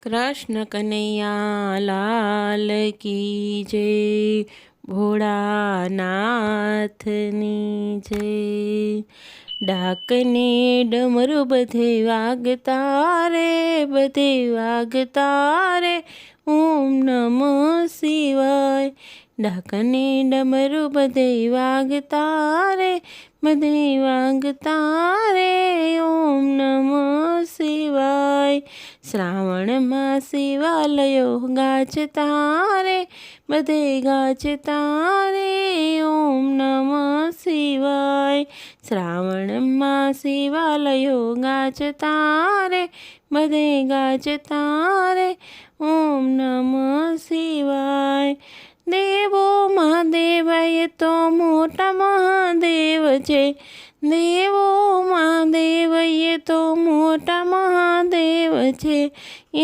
कृष्ण कन्हैया लाल की जय, भोળાનાથની જય। ડાકને ડમરુ બધે વાગતા રે, બધે વાગતા રે, ઓમ નમઃ શિવાય। ડાકને ડમરુ બધે વાગતા રે, બધે વાગતા રે, ઓમ નમઃ શિવાય। શ્રાવણમાં શિવાલયો ગાજતા રે, બધે ગાજતા રે, ઓમ નમઃ શિવાય। શ્રાવણમાં શિવાલયો ગાજતા રે, બધે ગાજતા રે, ઓમ નમઃ શિવાય। દેવોમાં દેવ એ તો મોટા મહાદેવ છે, દેવોમાં દેવ એ તો મોટા મહાદેવ છે।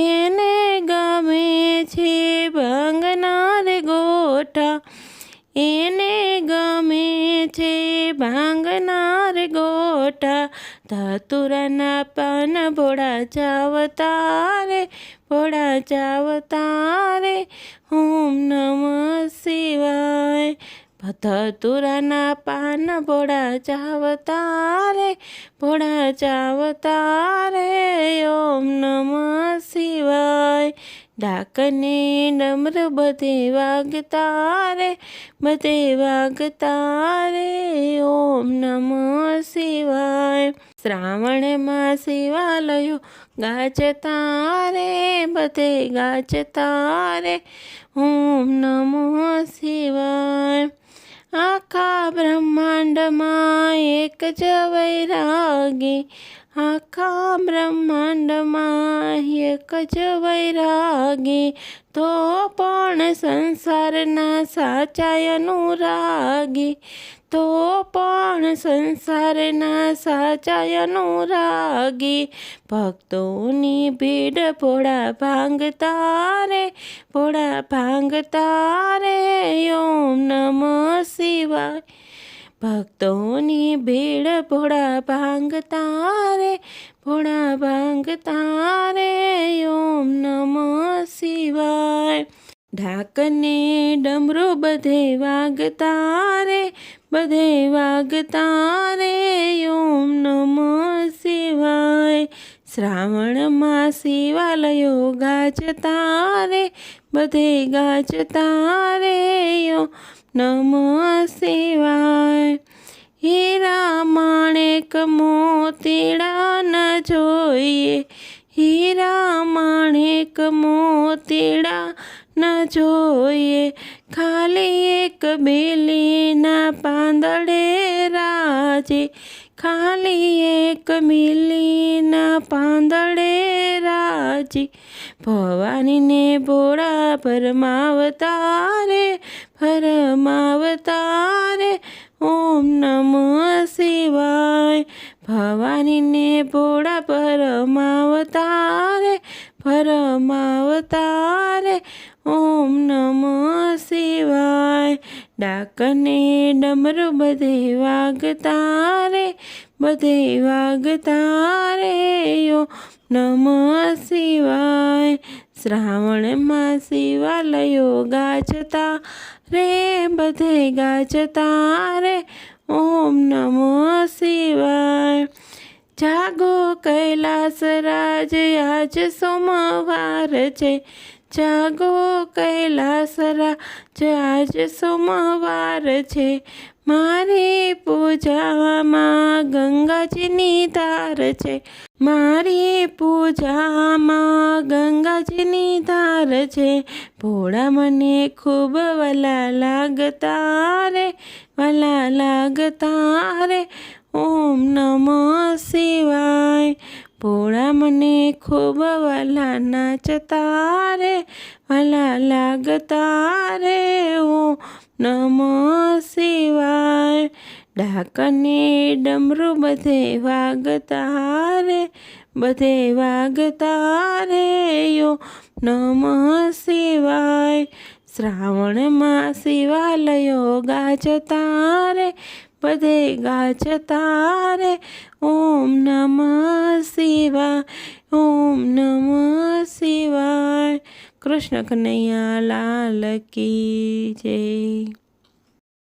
એને ગમે છે ભાંગનાર ગોઠા, એને ગમે છે ભાંગનાર ગોઠા। ધતુરાના પાન ભોળા ચાવતા રે, ભોળા ચાવતા રે, ઓમ નમઃ શિવાય। ધતુરાના પાન ભોળા ચાવતા રે, ભોળા ચાવતા રે, ઓમ નમઃ શિવાય। ડાકને ડમરુ બધે વાગતા રે, બધે વાગતા રે, ઓમ નમઃ શિવાય। શ્રાવણમાં શિવાલયો ગાજતા રે, બધે ગાજતા રે, ઓમ નમઃ શિવાય। આખા બ્રહ્માંડમાં એક જ વૈરાગી, આખા બ્રહ્માંડમાં એક જ વૈરાગી, તો પણ સંસારના સાચા અનુરાગી, તો પણ સંસારના સાચા અનુરાગી। ભક્તોની ભીડ ભોળા ભાંગતા રે, ભોળા ભાંગતા રે, ઓમ નમઃ શિવાય। ભક્તોની ભીડ ભોળા ભાંગતા રે, ભોળા ભાંગતા રે, ઓમ નમઃ શિવાય। ડાકને ડમરુ બધે વાગતા રે, બધે વાગતા રે, ઓમ નમઃ શિવાય। શ્રાવણમાં શિવાલયો ગાજતા રે, બધે ગાજતા રે, ઓમ નમઃ શિવાય। હીરા માણેક મોતીડા ન જોઈએ, હીરા માણેક મોતીડા ન જોઈએ, ખાલી એક બીલીના પાંદડે રાજી, ખાલી એક બીલીના પાંદડે રાજી। ભવાનીને ભોળા ભરમાવતા રે, ભરમાવતા રે, ઓમ નમઃ શિવાય। ભવાનીને ભોળા ભરમાવતા રે, ભરમાવતા રે, ઓમ નમઃ શિવાય। ડાકને ડમરુ બધે વાગતા રે, બધે વાગતા રે, ઓમ નમઃ શિવાય। શ્રાવણમાં શિવાલયો ગાજતા રે, બધે ગાજતા રે, ઓમ નમઃ શિવાય। જાગો કૈલાસરાજ આજ સોમવાર છે, જાગો કૈલાસરાજ આજ સોમવાર છે, મારી પૂજામાં ગંગાજીની ધાર છે, મારી પૂજામાં ગંગાજીની ધાર છે। ભોળા મને ખૂબ વલા લાગતા રે, વલા લાગતા રે, ઓમ નમઃ શિવાય। ભોળા મને ખૂબ વલા નાચતા રે, વલા લાગતા રે, ઓમ નમઃ શિવાય। ડાકને ડમરુ બધે વાગતા રે, બધે વાગતા રે, ઓમ નમઃ શિવાય। શ્રાવણમાં શિવાલયો ગાજતા રે, બધે ગાજતા રે, ઓમ નમઃ શિવાય, ઓમ નમઃ શિવાય। કૃષ્ણ કનૈયા લાલ કી જય।